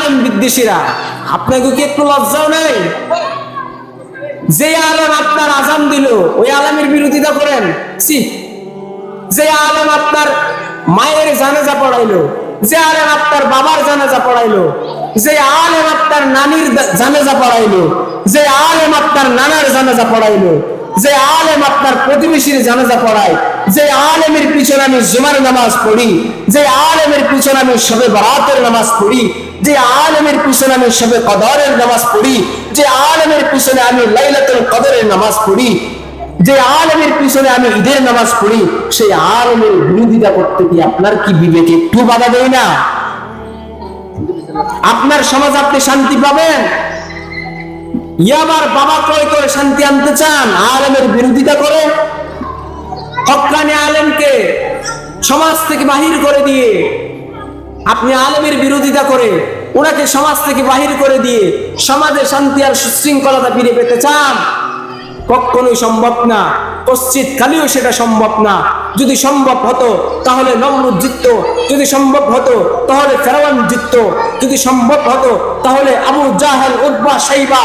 আলেম বিদ্বেষীরা, আপনাকে কি একটু লজ্জাও নাই? যে আলেম আপনার আজান দিল ওই আলেমের বিরোধিতা করেন? যে আলেম আপনার মায়ের জানাজা পড়াইলো, যে আলেম আপনার বাবার জানাজা পড়াইলো, যে আলেম আপনার নানির জানাজা পড়াইলো, যে আলেম আপনার নানার জানাজা পড়াইলো, যে আলেম আপনার প্রতিবেশীর জানাজা পড়ায়, যে আলেমের পিছনে আমি জুমার নামাজ পড়ি, যে আলেমের পিছনে আমি শবে বরাতের নামাজ পড়ি, যে আলেমের পিছনে আমি শবে কদরের নামাজ পড়ি, যে আলেমের পিছনে আমি লাইলাতুল কদরের নামাজ পড়ি, যে আলেমের পিছনে আমি ঈদের নামাজ পড়ি, সেই আলেমের বিরোধিতা করতে কি আপনার কি বিবেকে একটু বাধা দেয় না? আপনার সমাজ আপনি শান্তি পাবেন? ইয়াবার বাবা ক্রয় করে শান্তি আনতে চান? আলেমের বিরোধিতা করে হক্কানি আলেমকে সমাজ থেকে বাহির করে দিয়ে আপনি আলেমের বিরোধিতা করে ওনাকে সমাজ থেকে বাহির করে দিয়ে সমাজে শান্তি আর সুশৃঙ্খলতা ফিরে পেতে চান? কখনোই সম্ভব না, কশ্চিৎ কালেও সেটা সম্ভব না। যদি সম্ভব হতো তাহলে নমরুদ জিতত, যদি সম্ভব হতো তাহলে ফেরাউন জিতত, যদি সম্ভব হতো তাহলে আবু জাহেল, উতবা, শাইবা,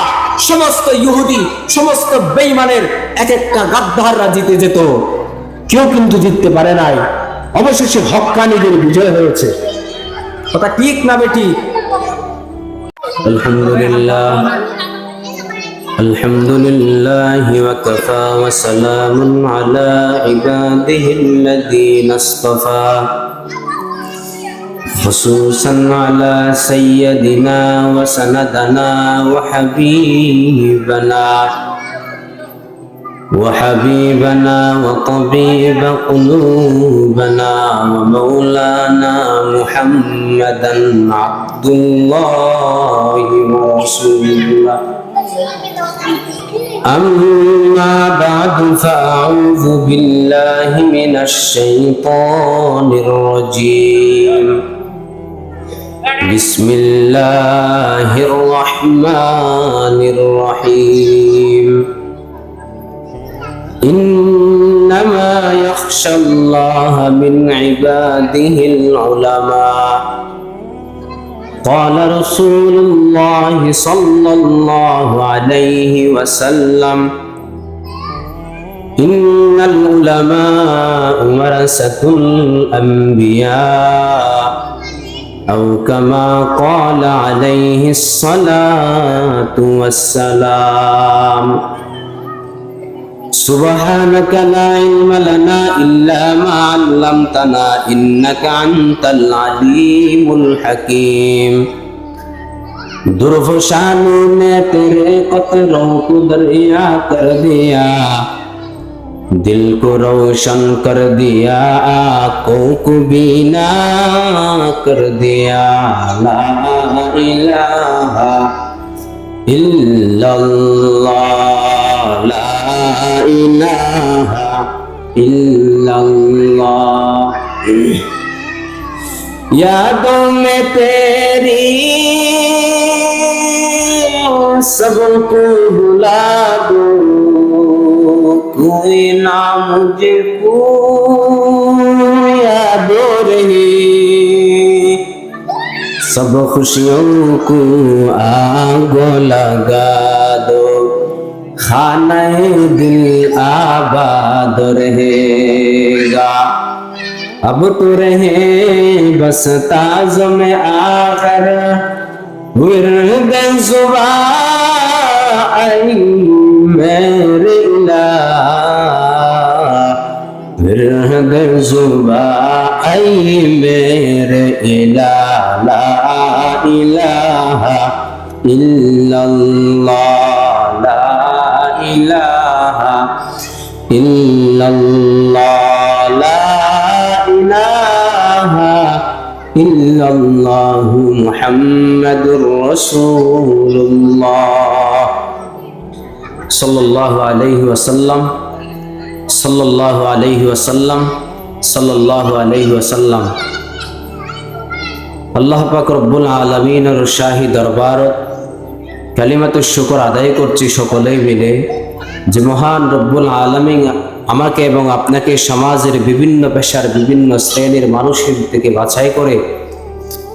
সমস্ত ইহুদি, সমস্ত বেঈমানের এক একটা গাদ্দাররা জিতে যেত। কেউ কিন্তু জিততে পারে নাই। অবশেষে হক্কানীদের বিজয় হয়েছে। কথা ঠিক না বেঠিক? আলহামদুলিল্লাহ আলহামদুলিল্লাহি ওয়া কাফা ওয়া সালামুন আলা ইবাদিহিল্লাযীনা ইসতাফা খুসুসান আলা সাইয়্যিদিনা ওয়া সানাদানা ওয়া হাবিবানা وطبيب قلوبنا ومولانا محمدا عبد الله ورسوله أما بعد فأعوذ بالله من الشيطان الرجيم بسم الله الرحمن الرحيم إنما يخشى الله من عباده العلماء قال رسول الله صلى الله عليه وسلم إن العلماء ورثة الأنبياء أو كما قال عليه الصلاة والسلام سبحانك لا علم لنا إلا ما علمتنا إنك أنت العليم الحكيم दुर्फशानों ने तेरे कतरों को दरिया कर दिया, दिल को रोशन कर दिया, आँखों को बीना कर दिया। ला इलाहा इल्लल्लाह, ला इलाहा इल्लल्लाह। यादों में तेरी सबको भुला दो, कोई ना मुझे को यादों रही, सब खुशियों को आग लगा दो, खाना दिल आबाद रहेगा। अब तो रहे बस ताज में आकर विर्द ज़ुबा आई मेरे इलाह, विर्द ज़ुबा आई मेरे इलाह। ला इलाहा इल्लल्लाह, ला इलाहा इल्लल्लाह, ला इलाहा इल्लल्लाहु मुहम्मदुर रसूलुल्लाह सल्लल्लाहु अलैहि वसल्लम, सल्लल्लाहु अलैहि वसल्लम, सल्लल्लाहु अलैहि वसल्लम। আল্লাহ পাক রব্বুল আলামিনের শাহী দরবারত কালিমাতুশ শুকর আদায় করছি সকলেই মিলে যে মহান রব্বুল আলামিন আমাকে এবং আপনাকে সমাজের বিভিন্ন পেশার বিভিন্ন শ্রেণীর মানুষের থেকে বাছাই করে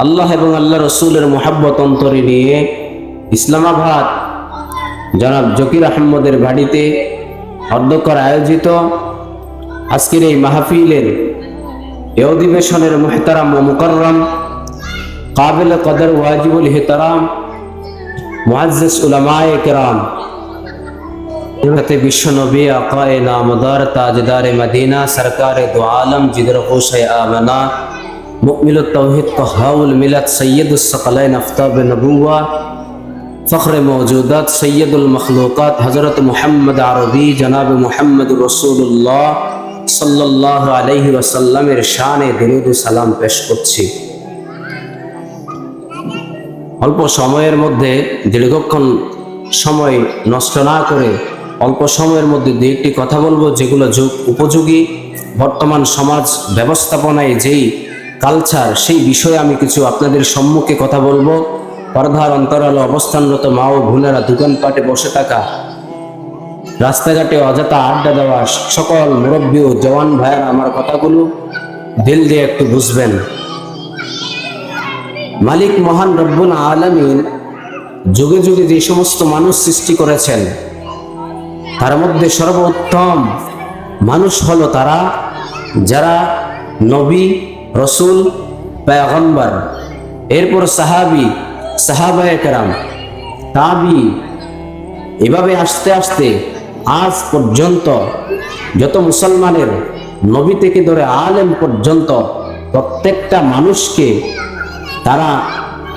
আল্লাহ এবং আল্লাহ রসুলের মোহাব্বত অন্তরে নিয়ে ইসলামাবাদ জনাব জকির আহমদের বাড়িতে অধ্যক্ষর আয়োজিত আজকের এই মাহফিলের এ অধিবেশনের মুহতারাম ও মুকাররম কাবিল কদর ওয়াজিবুল ইহতারাম মুআজ্জিজ উলামায়ে কেরাম হযরত বিশ্বনবী আকায়ে নামদার তাজদার মদিনা সরকার দু আলম জিদর গোশে আমনা মুকমিল তৌহিদ কহাউল মিলাত সৈয়দুস সকলাইন আফতাব নবুওয়া ফখর মওজুদাত সৈয়দুল মখলুকাত হযরত মুহাম্মদ আরবি জনাব মুহাম্মদ রাসূলুল্লাহ সাল্লাল্লাহু আলাইহি ওয়াসাল্লামের শানে দরুদ ও সালাম পেশ করছি। অল্প সময়ের মধ্যে দীর্ঘক্ষণ সময় নষ্ট না করে অল্প সময়ের মধ্যে দুই একটি কথা বলবো যেগুলো যুগ উপযোগী। বর্তমান সমাজ ব্যবস্থাপনায় যেই কালচার, সেই বিষয়ে আমি কিছু আপনাদের সম্মুখে কথা বলবো। পর্দার অন্তরালে অবস্থানরত মা ও বোনেরা, দোকানপাটে বসে থাকা, রাস্তাঘাটে অযথা আড্ডা দেওয়া সকল মুরব্বী ও জওয়ান ভাইয়েরা আমার কথাগুলো দিল দিয়ে একটু বুঝবেন। মালিক মহান রব্বুল আলামিন যুগে যুগে যে সমস্ত মানুষ সৃষ্টি করেছেন, তার মধ্যে সর্বোত্তম মানুষ হলো তারা যারা নবী, রসুল, পয়গম্বর, এরপর সাহাবী, সাহাবায়ে কেরাম, তাবি, এভাবে আস্তে আস্তে আজ পর্যন্ত যত মুসলমানের নবী থেকে ধরে আলেম পর্যন্ত প্রত্যেকটা মানুষকে তারা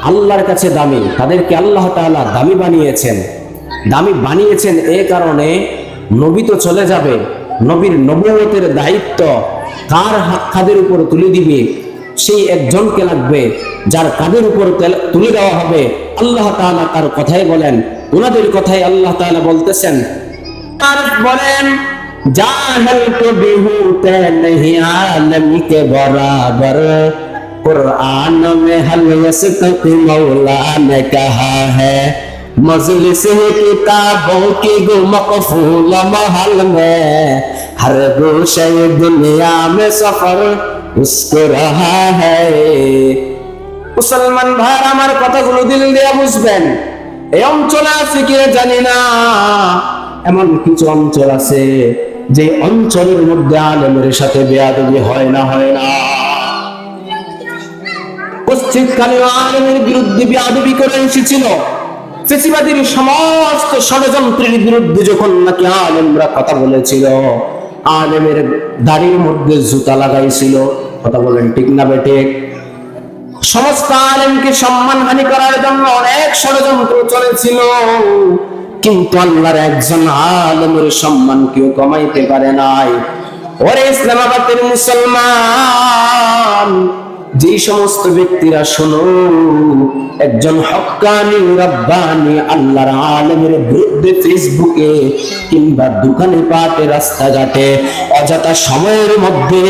আল্লাহর কাছে দামি, তাদেরকে আল্লাহ তাআলা দামি বানিয়েছেন। দামি বানিয়েছেন এই কারণে নবী তো চলে যাবে, নবীর নবুয়তের দায়িত্ব কাদের উপর তুলে দিবে, সেই একজনকে লাগবে যার কাদের উপর তুলে দেওয়া হবে। আল্লাহ তাআলা তার কথাই বলেন, ওনাদের কথাই আল্লাহ তাআলা বলতেছেন, আর বলেন জাহেল তো বিহুতে नहीं आलम के बराबर कुरान में हल यस्तक मौला ने कहा है मजलिस किताबों की गो मकफूल महल में हर गोशे दुनिया में सफर उसको रहा है। মুসলমান ভাইরা আমার কথাগুলো দিল দিয়ে বুঝবেন। এই অঞ্চলে আছে কি জানি না, এমন কিছু অঞ্চল আছে যে অঞ্চলের মধ্যে আলেমের সাথে বেয়াদবি হয় না। পশ্চিমকালে আলেমের বিরুদ্ধে বেয়াদবি করে এসেছিল। ফেসিবাদীর সমস্ত ষড়যন্ত্রের বিরুদ্ধে যখন নাকি আলেমরা কথা বলেছিল, আলেমের দাড়ির মধ্যে জুতা লাগাইছিল। কথা বলেন ঠিক না বেঠিক? সমস্ত আলেমকে সম্মানহানি করার জন্য অনেক ষড়যন্ত্র চলেছিল, কিন্তু আল্লাহর একজন আলেমের সম্মান কেউ কমাইতে পারে নাই। ওরে ইসলামাবাদের মুসলমান, যে সমস্ত ব্যক্তিরা শোনো, একজন হক্কানি রব্বানি আল্লাহর আলেমের বিরুদ্ধে ফেসবুকে কিংবা দোকানে পাটে রাস্তাঘাটে অযথা সময়ের মধ্যে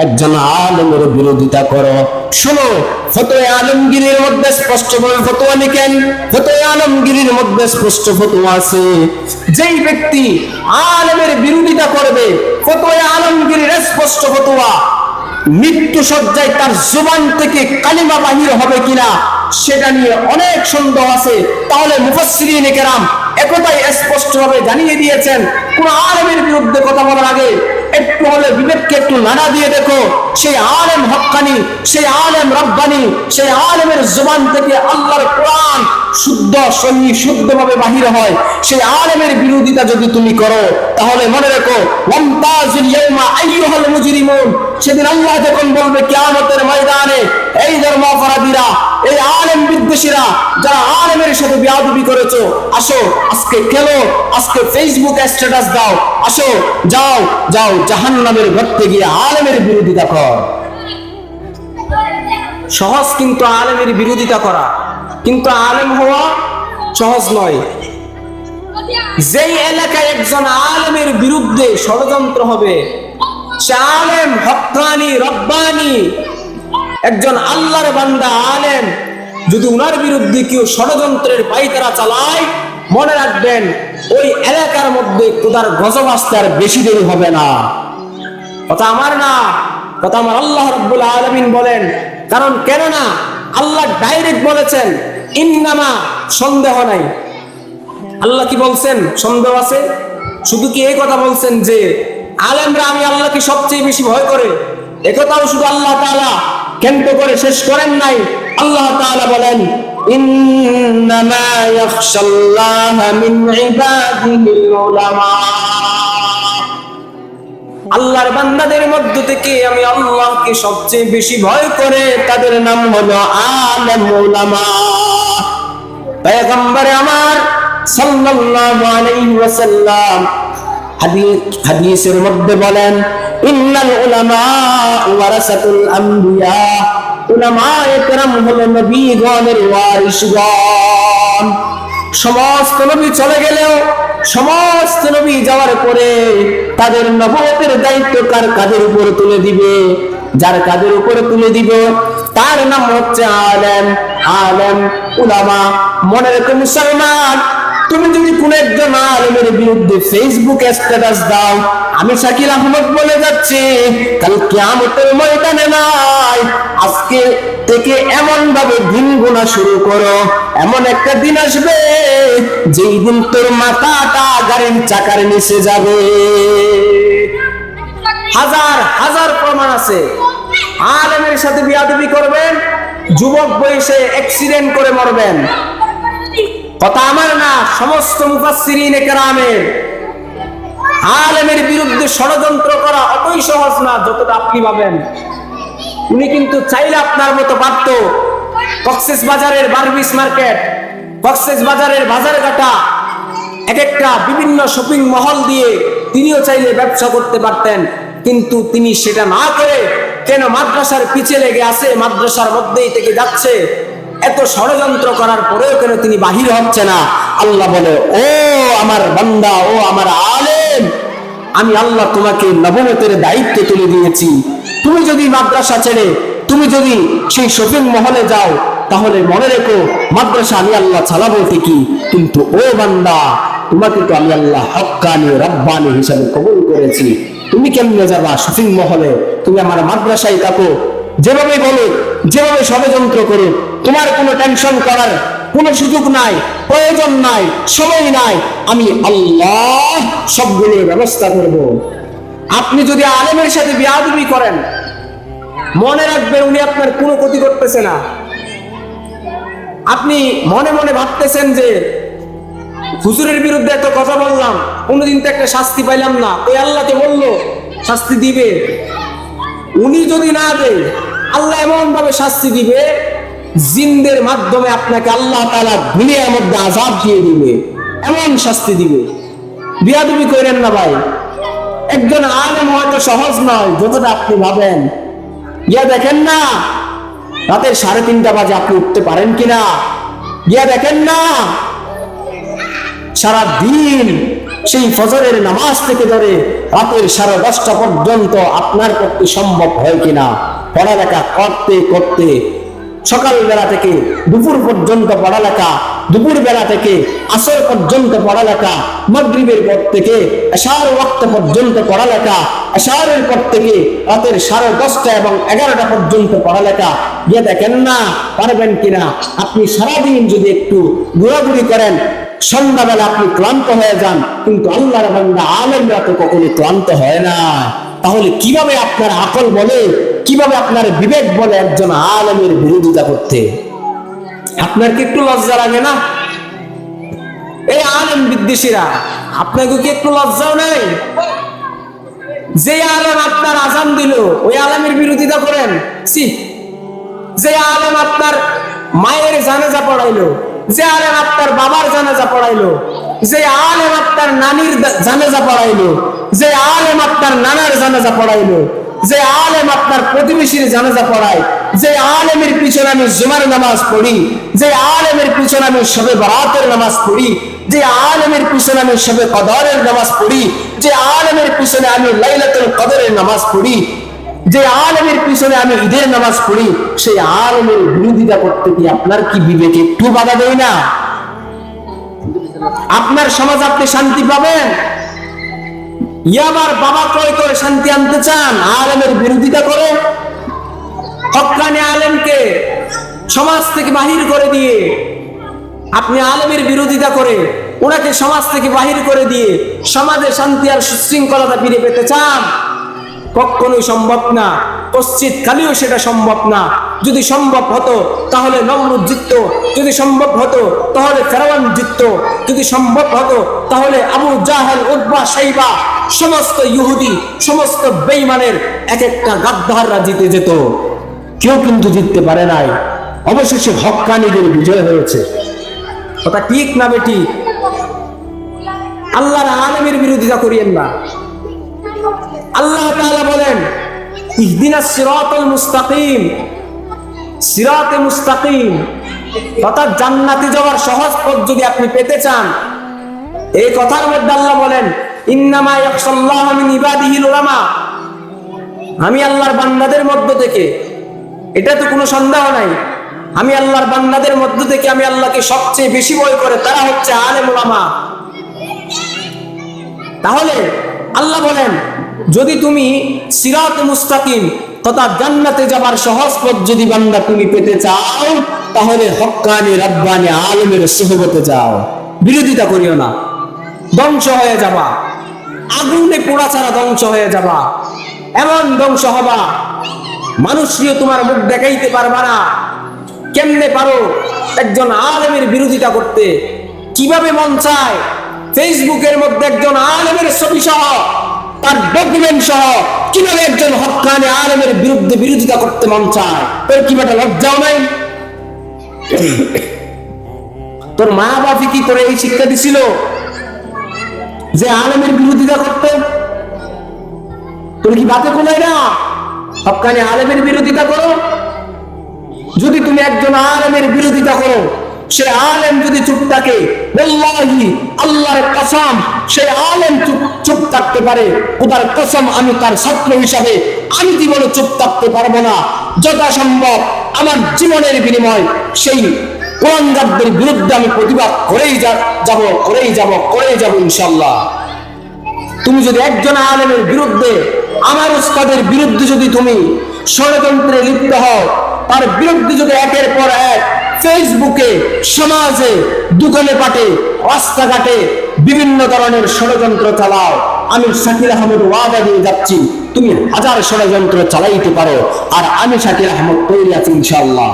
একজন আলেমের বিরোধিতা করো, শোনো, ফতোয়া আলমগীরের মধ্যে স্পষ্টভাবে ফতোয়া লিখেন। ফতোয়া আলমগীরের মধ্যে স্পষ্ট ফতোয়া আছে, যেই ব্যক্তি আলেমের বিরোধিতা করবে, ফতোয়া আলমগীরের স্পষ্ট ফতোয়া, মৃত্যু সজ্জায় তার জবান থেকে কালিমা বাহির হবে কিনা সেটা নিয়ে অনেক সন্দেহ আছে। তাহলে মুফাসসিরিনে কেরাম একথাই স্পষ্টভাবে জানিয়ে দিয়েছেন, কোন আলেমের বিরুদ্ধে কথা বলার আগে একটু হলে বিবেককে একটু নাড়া দিয়ে দেখো, সেই আলেম হক্কানি, সেই আলেম রব্বানি, সেই আলেমের জবান থেকে আল্লাহর কোরআন শুদ্ধ সহি শুদ্ধভাবে বাহির হয়, সেই আলেমের বিরোধিতা যদি তুমি করো, তাহলে মনে রেখো, ওয়ামতাজুল ইয়াউমা আইয়ুহাল মুজরিমুন, সেদিন আল্লাহ যখন বলবে কিয়ামতের ময়দানে, এই ধর্ম অপরাধীরা, এই আলেম বিদ্বেষীরা, যারা আলেমের সাথে বেয়াদবি করেছো, আসো আজকে খেলো, আজকে ফেসবুকে স্ট্যাটাস দাও, আসো যাও যাও জাহান্নামের গর্তে গিয়ে আলেমের বিরোধিতা কর। সহজ কিন্তু আলেমের বিরোধিতা করা, কিন্তু আলেম হওয়া সহজ নয়। যেই এলাকায় একজন আলেমের বিরুদ্ধে ষড়যন্ত্র হবে, সে আলেম হক্কানি রব্বানি একজন আল্লাহর বান্দা আলেম, যদি উনার বিরুদ্ধে কেউ ষড়যন্ত্রের পায়তারা চালায়, মনে রাখবেন ওই এলাকার মধ্যে খোদার গজব আসতে আর বেশি দেরি হবে না। কথা আমার না, কথা আমার আল্লাহ রাব্বুল আলামিন বলেন। কারণ কেননা আল্লাহ ডাইরেক্ট বলেছেন ইন্নামা, সন্দেহ নাই। আল্লাহ কি বলছেন? সন্দেহ আছে? শুধু কি এই কথা বলছেন যে আলেমরা আমি আল্লাহকে সবচেয়ে বেশি ভয় করে, একথাও শুধু আল্লাহ তাআলা কেন্দ্র করে শেষ করেন নাই। আল্লাহ তাআলা বলেন ইন্নামা ইয়াখশাল্লাহা মিন ইবাদিহিল উলামা, আল্লাহর বান্দাদের মধ্য থেকে আমি আল্লাহকে সবচেয়ে বেশি ভয় করে তাদের নাম হলো আলেম উলামা। পয়গম্বর আমার সাল্লাল্লাহু আলাইহি ওয়াসাল্লাম হাদিসের মধ্যে বলেন ইন্নাল উলামা ওয়ারাসাতুল আমবিয়া, উলামায়ে কেরাম হলো নবীগণের ওয়ারিসগণ। সমস্ত নবী চলে গেলেও, সমস্ত নবী যাওয়ার পরে তাদের নবুয়তের দায়িত্ব কার কাঁধের উপর তুলে দিবে? যার কাঁধের উপর তুলে দিবে তার নাম হচ্ছে আলেম, আলেম উলামা। মনে রেখো মুসলমান, তুমি যদি কোন একজন আলেমের বিরুদ্ধে ফেসবুকে স্ট্যাটাস দাও, আমি শাকিল আহমদ বলে যাচ্ছি কাল কিয়ামতের ময়দানে নাই, আজকে থেকে এমন ভাবে দিন গোনা শুরু করো, এমন একটা দিন আসবে যেই দিন তোর মাথাটা গাড়ির চাকার নিচে যাবে। হাজার হাজার প্রমাণ আছে। আলেমের সাথে বিয়াদবি করবেন, যুবক বয়সে অ্যাক্সিডেন্ট করে মরবেন। কথা আমার না, সমস্ত মুফাসসিরিনে কেরামের। আলেমের বিরুদ্ধে ষড়যন্ত্র করা অতই সহজ না যতটা আপনি ভাবেন। উনি কিন্তু চাইলে আপনার মতো পারত কক্সেস বাজারের বারবিস মার্কেট, কক্সেস বাজারের বাজারঘাটা, এক একটা বিভিন্ন শপিং মহল দিয়ে তিনিও চাইলে ব্যবসা করতে পারতেন, কিন্তু তিনি সেটা না করে কেন মাদ্রাসার পিছে লেগে আছে, মাদ্রাসার মধ্যেই থেকে যাচ্ছে। এত ষড়যন্ত্র করার পরেও কেন তিনি বাহির হচ্ছে না? আল্লাহ বলে ও আমার বান্দা, ও আমার আলেম, আমি আল্লাহ তোমাকে নবুয়তের দায়িত্ব তুলে দিয়েছি। তুমি যদি মাদ্রাসা ছেড়ে তুমি যদি সেই শপিং মহলে যাও, তাহলে মনে রেখো মাদ্রাসা আমি আল্লাহ চালাবো ঠিকই, কিন্তু ও বান্দা, তোমাকে তো আমি আল্লাহ হক্কানি রব্বানি হিসাবে কবুল করেছি। তুমি কেমনে যাবা শপিং মহলে? তুমি আমার মাদ্রাসায় থাকো, যেভাবে বলো, যেভাবে ষড়যন্ত্র করো, তোমার কোনো টেনশন করার কোনো সুযোগ নাই, প্রয়োজন নাই, সময় নাই। আমি আল্লাহ সবগুলোর ব্যবস্থা করব। আপনি যদি আলেমের সাথে বিয়াদবি করেন, মনে রাখবেন উনি আপনার কোনো ক্ষতি করতেছে না। আপনি মনে মনে ভাবতেছেন যে হুজুরের বিরুদ্ধে এত কথা বললাম, কোনোদিন তো একটা শাস্তি পাইলাম না, ওই আল্লাহ তো বললো শাস্তি দিবে। উনি যদি না দেয়, আল্লাহ এমন ভাবে শাস্তি দিবে, জিনদের মাধ্যমে আপনাকে আল্লাহ তাআলা দুনিয়ার মধ্যে আযাব দিয়ে দিবে, এমন শাস্তি দিবে। বিয়াদবি করেন না ভাই। একজন আলেম হয়তো সহজ নয় যতটা আপনি ভাবেন। গিয়া দেখেন না রাতের 3:30 বাজে আপনি উঠতে পারেন কিনা, গিয়া দেখেন না সারা দিন সেই ফজরের নামাজ থেকে ধরে রাতের 10:30 পর্যন্ত আপনার পক্ষে সম্ভব হয় কিনা। পড়ালেখা করতে করতে সকাল বেলা থেকে দুপুর পর্যন্ত পড়ালেখা, দুপুর বেলা থেকে আসর পর্যন্ত পড়ালেখা, মাগরিবের পর থেকে এশার ওয়াক্ত পর্যন্ত পড়ালেখা, এশারের পর থেকে রাতের 10:30 এবং 11টা পর্যন্ত পড়ালেখা। গিয়ে দেখেন না পারবেন কিনা। আপনি সারাদিন যদি একটু ঘোরাঘুরি করেন, সন্ধ্যাবেলা আপনি ক্লান্ত হয়ে যান, কিন্তু আল্লাহর বান্দা আলেমরা তো কখনো ক্লান্ত হয় না। তাহলে কিভাবে আপনার আকল বলে, কিভাবে আপনার বিবেক বলে একজন আলেমের বিরোধিতা করতে? আপনার কি একটু লজ্জা লাগে না? এই আলেম বিদ্বেষীরা, আপনাকে কি একটু লজ্জাও নাই? যে আলেম আপনার আজান দিল, ওই আলেমের বিরোধিতা করেন? যে আলেম আপনার মায়ের জানাজা পড়াইলো, যে আলেম আপনার বাবার জানাজা পড়াইলো, যে আলেম আপনার নানির জানাজা পড়াইলো, যে আলেম আপনার নানার জানাজা পড়াইলো, যে আলেম আপনার প্রতিবেশীর জানাজা পড়ায়, যে আলেমের পিছনে আমি জুমার নামাজ পড়ি, যে আলেমের পিছনে আমি শবে বরাতের নামাজ পড়ি, যে আলেমের পিছনে আমি শবে কদরের নামাজ পড়ি, যে আলেমের পিছনে আমি লাইলাতুল কদরের নামাজ পড়ি, যে আলেমের পিছনে আমি ঈদের নামাজ পড়ি, সেই আলেমের বিরোধিতা করতে কি আপনার কি বিবেকে একটু বাধা দেয় না? আপনার সমাজ আপনি শান্তি পাবেন? ইয়াবার বাবা ক্রয় করে শান্তি আনতে চান? আলেমের বিরোধিতা করে হক্কানি আলেমকে সমাজ থেকে বাহির করে দিয়ে, আপনি আলেমের বিরোধিতা করে ওনাকে সমাজ থেকে বাহির করে দিয়ে সমাজে শান্তি আর সুশৃঙ্খলতা ফিরে পেতে চান? কখনোই সম্ভব না, কশ্চিৎ কালেও সেটা সম্ভব না। যদি সম্ভব হতো তাহলে নমরুদ জিতত, যদি সম্ভব হতো তাহলে ফেরাউন জিতত, যদি সম্ভব হতো তাহলে আবু জাহেল, উতবা, শাইবা, সমস্ত ইহুদি, সমস্ত বেঈমানের এক একটা গাদ্দাররা জিতে যেত। কেউ কিন্তু জিততে পারে নাই। অবশেষে হক্কানীদের বিজয় হয়েছে। কথা ঠিক না বেটি? আল্লাহর আলেমের বিরোধিতা করিয়েন না। আল্লাহ তাআলা বলেন, ইহদিনাস সিরাতাল মুস্তাকিম, সিরাতে মুস্তাকিম, অর্থাৎ জান্নাতে যাওয়ার সহজ পথ যদি আপনি পেতে চান, এই কথার মধ্যে আল্লাহ বলেন, ইন্নামা ইয়াখশাল্লাহ মিন ইবাদিহিল উলামা, আমি আল্লাহর বান্দাদের মধ্য থেকে, এটা তো কোনো সন্দেহ নাই, আমি আল্লাহর বান্দাদের মধ্য থেকে আমি আল্লাহকে সবচেয়ে বেশি ভয় করে তারা হচ্ছে আলেম উলামা। তাহলে আল্লাহ বলেন, যদি তুমি সিরাতে মুস্তাকিম তথা জান্নাতে যাবার সহজ পথ যদি বান্দা তুমি পেতে চাও, তাহলে হক্কানি রাব্বানি আলেমের সুহবতে যাও। বিরোধিতা করিও না, ধ্বংস হয়ে যাবা, আগুনে পোড়া ছাড়া ধ্বংস হয়ে যাবা। এমন ধ্বংস হবা, মানুষও তোমার মুখ দেখাইতে পারবা না। কেমনে পারো একজন আলেমের বিরোধিতা করতে? কিভাবে মন চায় ফেসবুকের মধ্যে একজন আলেমের ছবি সহ, তার ডকুমেন্ট সহ কিভাবে একজন হক্কানি আলেমের বিরুদ্ধে বিরোধিতা করতে মন চায়? তোর কি বেটা লজ্জাও নাই? তোর মা বাবা কি তোর এই শিক্ষা দিছিল যে আলেমের বিরোধিতা করতে? তোর কি বাতে কোলায় না হক্কানি আলেমের বিরোধিতা করো? যদি তুমি একজন আলেমের বিরোধিতা করো, সে আলেম যদি চুপ থাকে, ওয়াল্লাহি আল্লাহর কসম, সে আলেম চুপ থাকতে পারে, খোদার কসম আমি তার ছাত্র হিসাবে আমি জীবনে চুপ থাকতে পারবো না। যথাসম্ভব আমার জীবনের বিনিময় সেই কোরআনগারদের বিরুদ্ধে আমি প্রতিবাদ করেই যাব ইনশাআল্লাহ। তুমি যদি একজন আলেমের বিরুদ্ধে, আমার উস্তাদের বিরুদ্ধে যদি তুমি ষড়যন্ত্রে লিপ্ত হও, তার বিরুদ্ধে যদি একের পর এক ফেসবুকে, সমাজে, দোকানে পাটে, রাস্তাঘাটে বিভিন্ন ধরনের ষড়যন্ত্র চালাও, আমি শাকির আহমদ ওয়াদা দিয়ে যাচ্ছি, তুমি হাজার ষড়যন্ত্র চালাইতে পারো, আর আমি শাকির আহমদ তৈরি আছি ইনশাআল্লাহ।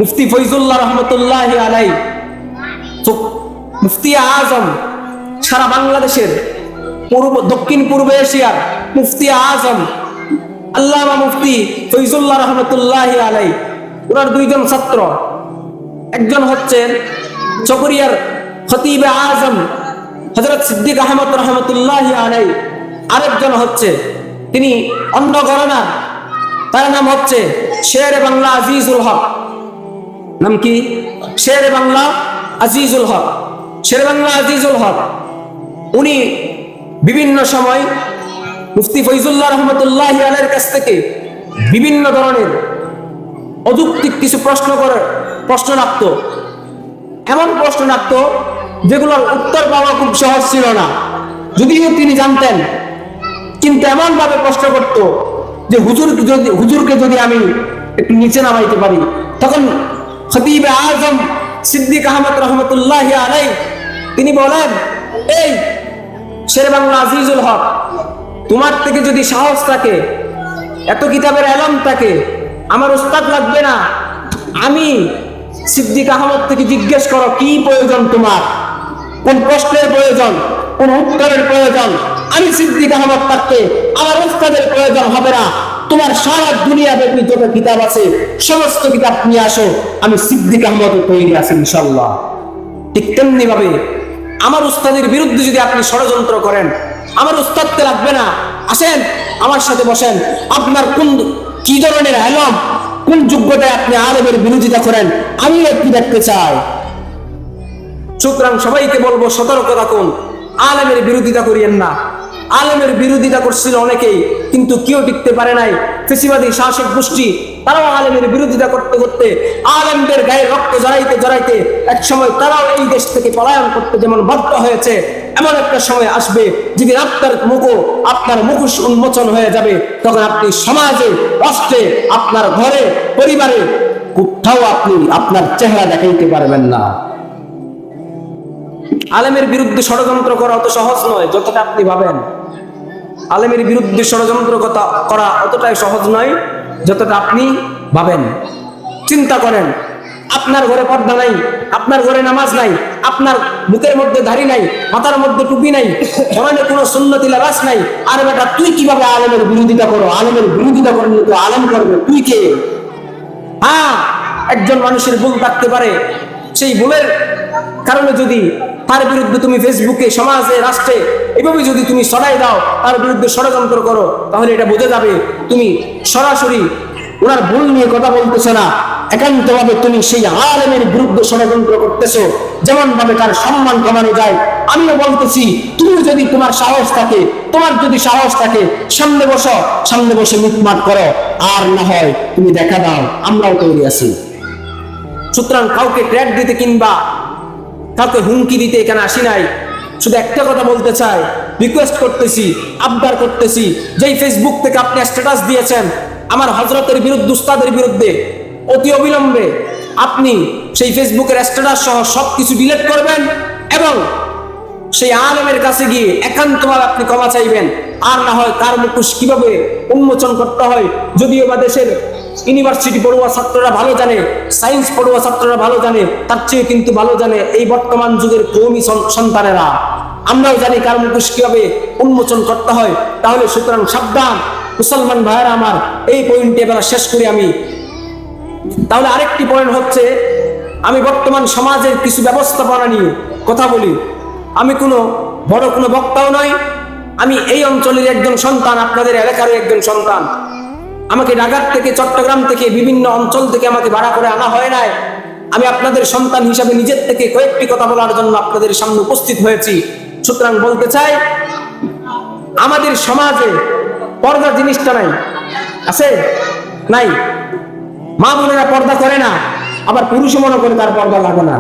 মুফতি ফয়জুল্লাহ রহমতুল্লাহি আলাইহি, মুফতি আজম, সারা বাংলাদেশের, দক্ষিণ পূর্ব এশিয়ার মুফতি আজম আল্লামা মুফতি ফয়জুল্লাহ রহমতুল্লাহি আলাইহি, ওনার দুইজন ছাত্র, একজন হচ্ছেন চকরিয়ার খতিবে আজম হযরত সিদ্দিক আহমদ রহমতুল্লাহি আলাইহি, আরেকজন হচ্ছে তিনি অন্য ঘরানার, তার নাম হচ্ছে শেরে বাংলা আজিজুল হক। নাম কি? শেরে বাংলা আজিজুল হক। শেরে বাংলা আজিজুল হক উনি বিভিন্ন সময় মুফতি ফয়জুল্লাহ রহমতুল্লাহি আলাইহির কাছ থেকে বিভিন্ন ধরনের অযৌক্তিক কিছু প্রশ্ন রাখতো। এমন প্রশ্ন রাখতো যেগুলোর উত্তর পাওয়া খুব সহজ ছিল না, যদিও তিনি জানতেন, কিন্তু এমন ভাবে প্রশ্ন করত যে হুজুরকে যদি আমি একটু নিচে নামাইতে পারি। তখন খতিবে আজম সিদ্দিক আহমদ রহমতুল্লাহি আলাইহি তিনি বলেন, এই শেরে বাংলা আজিজুল হক, তোমার থেকে যদি সাহস থাকে, এত কিতাবের এলম থাকে, আমার উস্তাদ লাগবে না, আমি সিদ্দিক আহমদ থেকে জিজ্ঞেস করো কি প্রয়োজন তোমার, কোন প্রশ্নের প্রয়োজন, কোন উত্তরের প্রয়োজন। আমি সিদ্দিক আহমদ থাকতে আমার উস্তাদের প্রয়োজন হবে না। তোমার সারা দুনিয়া ব্যাপী যত কিতাব আছে সমস্ত কিতাব নিয়ে আসো, আমি সিদ্দিক আহমদ তৈরি আছি ইনশাআল্লাহ। ঠিক তেমনি ভাবে আমার উস্তাদের বিরুদ্ধে যদি আপনি ষড়যন্ত্র করেন, আমার উস্তাদকে লাগবে না, আসেন আমার সাথে বসেন, আপনার কি ধরনের এলম, কোন যোগ্যতায় আপনি আলেমের বিরোধিতা করেন, আমি একটু দেখতে চাই। সুতরাং সবাইকে বলবো, সতর্ক থাকুন, আলেমের বিরোধিতা করিয়েন না। আলেমের বিরোধিতা করছিল অনেকেই, কিন্তু কেউ টিকতে পারে নাই। ফেসিবাদী শাসক গোষ্ঠী তারাও আলেমের বিরোধিতা করতে করতে, আলেমদের গায়ে রক্ত জড়াইতে জড়াইতে এক সময় তারাও এই দেশ থেকে পলায়ন করতে যেমন বাধ্য হয়েছে, এমন একটা সময় আসবে যেদিন আপনার মুখোশ উন্মোচন হয়ে যাবে। তখন আপনি সমাজে, রাষ্ট্রে, আপনার ঘরে, পরিবারে কোথাও আপনি আপনার চেহারা দেখাইতে পারবেন না। আলেমের বিরুদ্ধে ষড়যন্ত্র করা অত সহজ নয় যতটা আপনি ভাবেন। আলেমের বিরুদ্ধে ষড়যন্ত্র করা অতটাই সহজ নয় যতটা আপনি ভাবেন। চিন্তা করেন, আপনার ঘরে পর্দা নাই, আপনার ঘরে নামাজ নাই, আপনার মুখের মধ্যে দাড়ি নাই, মাথার মধ্যে টুপি নাই, মনে কোনো সুন্নতি লিবাস নাই, আর বেটা তুই কিভাবে আলেমের বিরোধিতা করো? আলেমের বিরোধিতা করলে তো আলেম করবে, তুই কে? হ্যাঁ, একজন মানুষের ভুল থাকতে পারে, সেই ভুলের কারণে যদি তার বিরুদ্ধে তুমি ফেসবুকে, সমাজে, রাষ্ট্রে এভাবে যদি তুমি ছড়াই দাও, তার বিরুদ্ধে ষড়যন্ত্র করো, তাহলে এটা বোঝা যাবে তুমি সরাসরি ওনার ভুল নিয়ে কথা বলতেছো না, একান্তভাবে তুমি সেই আলেমের বিরুদ্ধে ষড়যন্ত্র করতেছো। যেমন ভাবে তার সম্মান কমানো যায়, আমিও বলতেছি, তুমি যদি তোমার সাহস থাকে সামনে বসে মিটমাট করো, আর না হয় তুমি দেখা দাও, আমরাও তৈরি আছি। সুতরাং কাউকে ট্র্যাক দিতে কিংবা কাউকে হুমকি দিতে এখানে আসি নাই। শুধু একটা কথা বলতে চাই, রিকোয়েস্ট করতেছি, আবদার করতেছি, যেই ফেসবুক থেকে আপনি স্ট্যাটাস দিয়েছেন আমার হযরতের বিরুদ্ধে, উস্তাদের বিরুদ্ধে, অতি অবিলম্বে আপনি সেই ফেসবুকের স্ট্যাটাস সহ সবকিছু ডিলিট করবেন এবং সেই আলেমের কাছে গিয়ে একান্তভাবে আপনি ক্ষমা চাইবেন। আর না হয় কার মুখোশ কিভাবে উন্মোচন করতে হয়, যদিও বা দেশের ইউনিভার্সিটি পড়ুয়া ছাত্ররা ভালো জানে, সায়েন্স পড়ুয়া ছাত্ররা ভালো জানে, তার চেয়ে কিন্তু ভালো জানে এই বর্তমান যুগের কওমি সন্তানেরা। আমরাও জানি কার মুখোশ কিভাবে উন্মোচন করতে হয়। তাহলে সুতরাং সাবধান মুসলমান ভাইয়েরা আমার, এই পয়েন্টে এবার শেষ করি আমি। তাহলে আরেকটি পয়েন্ট হচ্ছে, আমি বর্তমান সমাজের কিছু ব্যবস্থাপনা নিয়ে কথা বলি। আমি কোনো বড় কোনো বক্তাও নই, আমি এই অঞ্চলের একজন সন্তান, আপনাদের এলাকার একজন সন্তান। আমাকে ঢাকা থেকে, চট্টগ্রাম থেকে, বিভিন্ন অঞ্চল থেকে আমাকে ভাড়া করে আনা হয় নাই। আমি আপনাদের সন্তান হিসাবে নিজের থেকে কয়েকটি কথা বলার জন্য আপনাদের সামনে উপস্থিত হয়েছি। সুতরাং বলতে চাই, আমাদের সমাজে পর্দা জিনিসটা নাই, আছে নাই? মা বোনেরা পর্দা করে না, আবার পুরুষও মনে করে তার পর্দা লাগে না,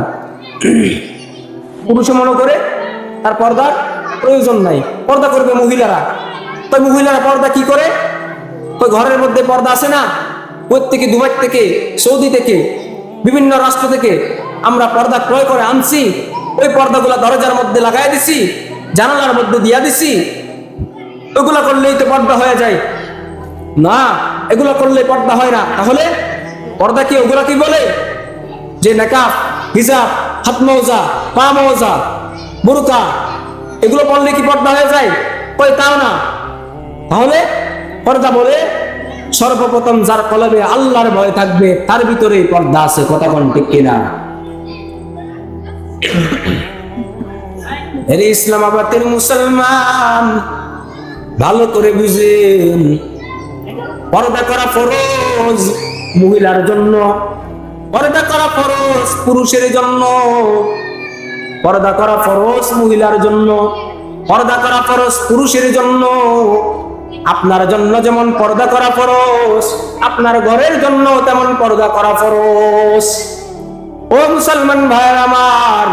পুরুষও মনে করে তার পর্দার প্রয়োজন নাই। পর্দা করবে মহিলারা, তো মহিলারা পর্দা কি করে? ওই ঘরের মধ্যে পর্দা আছে না, প্রত্যেকে দুবাই থেকে, সৌদি থেকে, বিভিন্ন রাষ্ট্র থেকে আমরা পর্দা ক্রয় করে আনছি। ওই পর্দাগুলা দরজার মধ্যে লাগাই দিছি, জানালার মধ্যে দিয়া দিছি। ওগুলা করলেই তো পর্দা হয়ে যায় না, এগুলো করলে পর্দা হয় না। তাহলে পর্দা কি? ওগুলা কি বলে যে নেকাব, হিজাব, হাত মৌজা, পা মৌজা, বুরকা, এগুলো পড়লে কি পর্দা হয়ে যায়? কই তাও না। তাহলে পর্দা বলে সর্বপ্রথম যার কলবে আল্লাহর ভয় থাকবে তার ভিতরেই পর্দা আছে। কথা কোন ঠিক কিনা? এরে ইসলামাবাদের মুসলমান, ভালো করে বুঝেন, পর্দা করা ফরজ মহিলার জন্য, পর্দা করা ফরজ পুরুষের জন্য, পর্দা করা ফরজ মহিলার জন্য, পর্দা করা ফরজ পুরুষের জন্য। আপনার জন্য যেমন পর্দা করা ফরজ, আপনার ঘরের জন্য তেমন পর্দা করা ফরজ। ও মুসলমান ভাইয়ের আমার,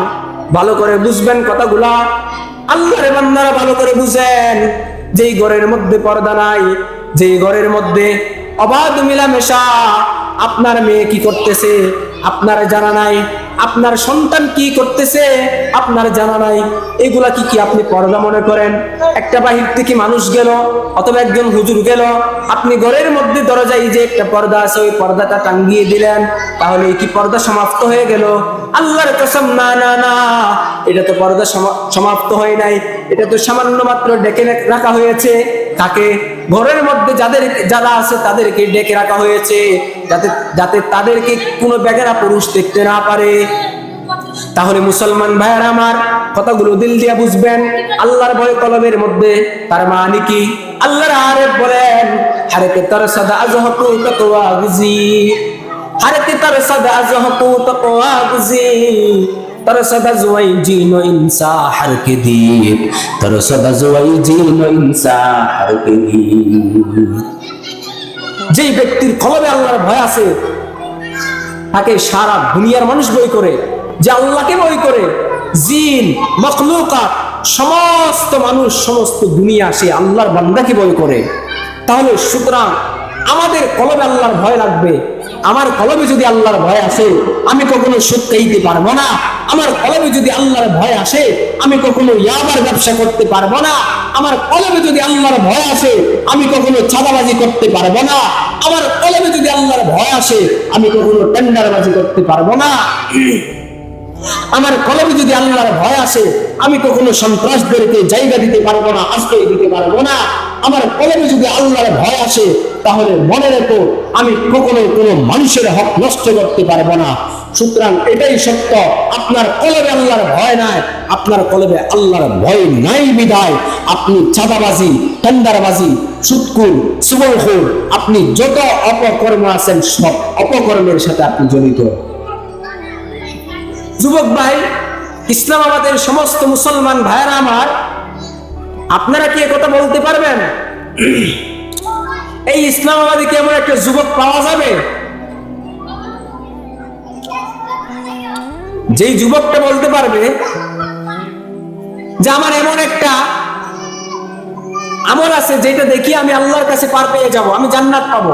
ভালো করে বুঝবেন কথাগুলা। আল্লাহর বান্দারা ভালো করে বুঝেন, যেই ঘরের মধ্যে পর্দা নাই, যেই ঘরের মধ্যে অবাধ মিলামেশা, আপনার মেয়ে কি করতেছে আপনার জানা নাই, আপনার সন্তান কি করতেছে আপনার জানা নাই, এগুলা কি আপনি পর্দা মনে করেন? একটা বাহির থেকে মানুষ গেল অথবা একজন হুজুর গেল, আপনি ঘরের মধ্যে দরজায় যে একটা পর্দা আছে ওই পর্দাটা টাঙ্গিয়ে দিলেন, তাহলে কি পর্দা সমাপ্ত হয়ে গেল? আল্লাহর কসম, না না না, এটা তো পর্দা সমাপ্ত হয় নাই, এটা তো সামান্য মাত্র ডেকে রাখা হয়েছে। তাকে ঘরের মধ্যে যারা আছে তাদেরকে ডেকে রাখা হয়েছে, যাতে তাদেরকে কোনো বেগারা পুরুষ দেখতে না পারে। তাহলে মুসলমান ভাইয়ার আমার, কথাগুলো দিল দিয়া বুঝবেন। আল্লাহর ভয় কলবের মধ্যে, তার মানে কি? আল্লাহর আরেফ বলেন, হারকে তার সাদা আজহাকু তাকওয়া গুজি, হারকে তার সাদা আজহাকু তাকওয়া গুজি, तरसदा जुवैजीन इंसा हर के दीप तरसदा जुवैजीन इंसा हर के दीप। যেই ব্যক্তির কলবে আল্লাহর ভয় আছে তাকে সারা দুনিয়ার মানুষ বই করে, যে আল্লাহকে বই করে, জিন মখলুকাত সমস্ত মানুষ সমস্ত দুনিয়া সে আল্লাহর বান্দাকে বই করে। তাহলে সুতরাং আমাদের কলবে আল্লাহর ভয় লাগবে। আমার কলবে যদি আল্লাহর ভয় আসে আমি কখনো সুদ খাইতে পারবো না। আমার কলবে যদি আল্লাহর ভয় আসে আমি কখনো ইয়াবার ব্যবসা করতে পারবো না। আমার কলবে যদি আল্লাহর ভয় আসে আমি কখনো চাঁদাবাজি করতে পারবো না। আমার কলবে যদি আল্লাহর ভয় আসে আমি কখনো টেন্ডারবাজি করতে পারবো না। আমার কলবে যদি আল্লাহর ভয় আসে আমি কখনো সন্ত্রাসদেরকে জায়গা দিতে পারবো না, আশ্রয় দিতে পারবো না। আমার কলবে যদি আল্লাহর ভয় আসে তাহলে মনে রেখো আমি কখনো কোনো মানুষের হক নষ্ট করতে পারবো না। সুতরাং এটাই সত্য, আপনার কলবে আল্লাহর ভয় নাই, আপনার কলবে আল্লাহর ভয় নাই বিদায় আপনি চাঁদাবাজি, টেন্ডারবাজি, সুদখোর, সুবলখোর, আপনি যত অপকর্ম আছেন সব অপকর্মের সাথে আপনি জড়িত। যুবক ভাই, ইসলামাবাদের সমস্ত মুসলমান ভাইয়েরা আমার, আপনারা কি একথা বলতে পারবেন এই ইসলামাবাদে কি এমন একটা যুবক পাওয়া যাবে যেই যুবকটা বলতে পারবে যে আমার এমন একটা আমল আছে যেটা দেখি আমি আল্লাহর কাছে পার পেয়ে যাব, আমি জান্নাত পাবো?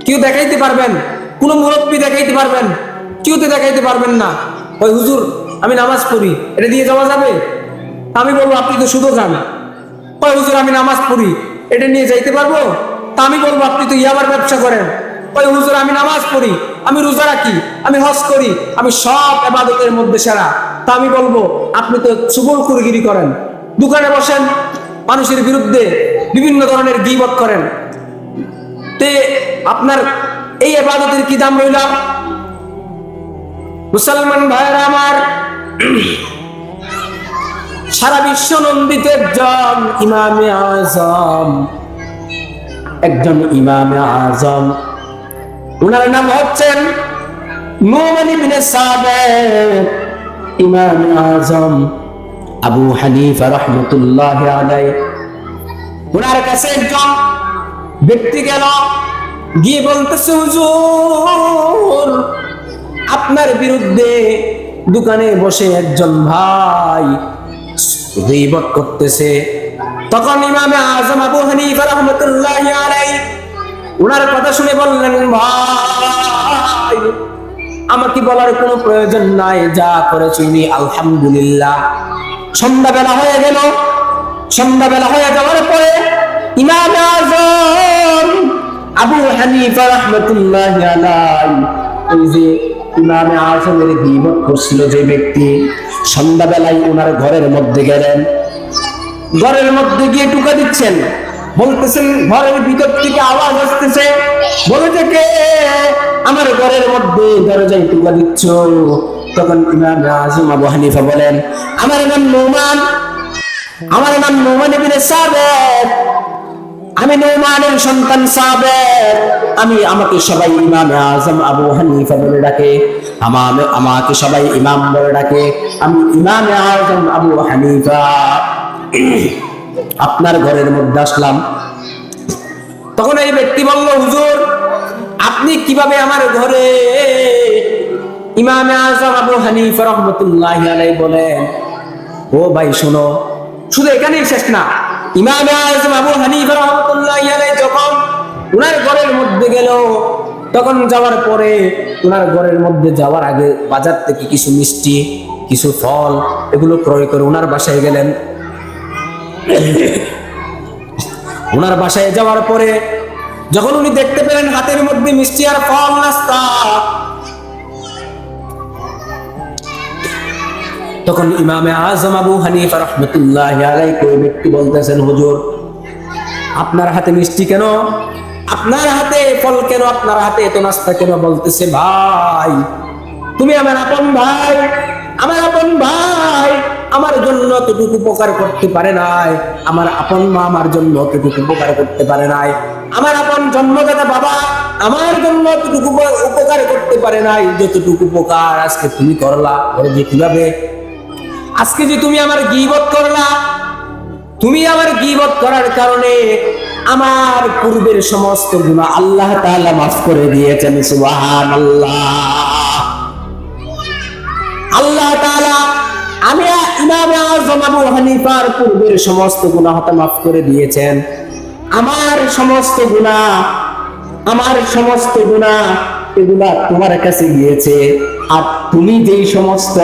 কেউ দেখাইতে পারবেন? কোন মুরব্বী দেখাইতে পারবেন? কেউ তো দেখাইতে পারবেন না। ওই হুজুর আমি নামাজ পড়ি, এটা দিয়ে যাওয়া যাবে? আমি বলবো আপনি তো শুধু খান। ওই হুজুর আমি নামাজ পড়ি, এটা নিয়ে যাইতে পারবো? তা আমি বলবো আপনি তো ইয়াবার ব্যবসা করেন। ওই হুজুর আমি নামাজ পড়ি, আমি রোজা রাখি, আমি হজ করি, আমি সব ইবাদতের মধ্যে সেরা। তা আমি বলবো আপনি তো সুবলখোরগিরি করেন, দোকানে বসেন, মানুষের বিরুদ্ধে বিভিন্ন ধরনের গীবত করেন। তে আপনার এই ইবাদতের কি দাম রইল? মুসলমান ভাইরা আমার, সারা বিশ্ব নন্দিত একজন ইমামে আজম, একজন ইমামে আজম, ওনার নাম হচ্ছেন নুমান ইবনে সাবিত, ইমামে আজম আবু হানিফা রাহমাতুল্লাহি আলাইহি। ওনার কাছে একজন ব্যক্তি গেল, গিয়ে বলতেছে হুজুর আপনার বিরুদ্ধে দোকানে বসে একজন ভাই গীবত করতেছে। তখন ইমামে আজম আবু হানিফা রাহমাতুল্লাহি আলাইহি ওনার কথা শুনে বললেন, ভাই আমাকে বলার কোনো প্রয়োজন নাই, যা করেছি আলহামদুলিল্লাহ। সন্ধ্যাবেলা হয়ে গেল। সন্ধ্যাবেলা হয়ে যাওয়ার পরে ইমামে আজম আবু হানিফা রাহমাতুল্লাহি আলাইহি, ওই যে ইমামে আজমের গীবত করছিল যে ব্যক্তি, সন্ধ্যাবেলায় ওনার ঘরের মধ্যে গেলেন। ঘরের মধ্যে গিয়ে টুকা দিচ্ছেন, বলতেছেন ঘরের ভিতর থেকে আওয়াজ আসতেছে, বলেছে কে আমার ঘরের মধ্যে দরজায় টুকা দিচ্ছ? তখন ইমামে আজম আবু হানিফা বলেন, আমার নাম নুমান, আমার নাম নুমান ইবনে সাবিত, আমি নুমানের সন্তান সাবিত। আমাকে সবাই ইমামে আজম আবু হানিফা বলে ডাকে, আমাকে সবাই ইমাম বলে ডাকে, আমি ইমামে আজম আবু হানিফা। আপনার ঘরের মধ্যে আসলাম। তখন এই ব্যক্তি বলল, হুজুর আপনি কিভাবে আমার ঘরে? ইমামে আজম আবু হানিফা রাহমাতুল্লাহি আলাইহি বলেন, ও ভাই শোনো, শুধু এখানেই শেষ না। ইমামে আজম আবু হানিফা রাহমাতুল্লাহি আলাইহি যখন উনার ঘরের মধ্যে গেল, তখন যাওয়ার পরে উনার ঘরের মধ্যে যাওয়ার আগে বাজার থেকে কিছু মিষ্টি, কিছু ফল এগুলো ক্রয় করে উনার বাসায় গেলেন। উনার বাসায় যাওয়ার পরে যখন উনি দেখতে পেলেন হাতের মধ্যে মিষ্টি আর ফল নাস্তা, তখন ইমামে আজম আবু হানিফা রাহমাতুল্লাহি আলাইহি ওই ব্যক্তি বলতেছেন, হুজুর আপনার হাতে মিষ্টি কেন? আপনার হাতে ফল কেন? আপনার হাতে এত নাস্তা কেন? বলতেছে, ভাই তুমি আমার আপন ভাই, আমার আপন ভাই আমার জন্য অতটুকু উপকার করতে পারে নাই, আমার আপন মা আমার জন্য অতটুকু উপকার করতে পারে নাই, আমার আপন জন্মদাতা বাবা আমার জন্য এতটুকু উপকার করতে পারে নাই, যতটুকু উপকার আজকে তুমি করলা। বলে যে কিভাবে? আজকে যে তুমি আমার গীবত করলা, তুমি আমার গীবত করার কারণে আমার পূর্বের সমস্ত গুনাহ আল্লাহ তাআলা মাফ করে দিয়েছেন। সুবহানাল্লাহ। আল্লাহ তাআলা আমি ইমাম আযম আবু হানিফার পূর্বের সমস্ত গুনাহ মাফ করে দিয়েছেন। আমার সমস্ত গুনাহ এগুলা তোমার কাছে গিয়েছে। আর তুমি যেই সমস্ত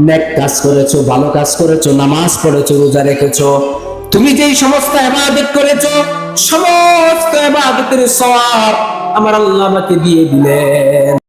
নেক কাজ করেছো, ভালো কাজ করেছো, নামাজ পড়েছো, রোজা রেখেছো, তুমি যেই সমস্ত ইবাদত করেছো, সমস্ত ইবাদতের সওয়াব আমার আল্লাহ আমাকে দিয়ে দিলেন।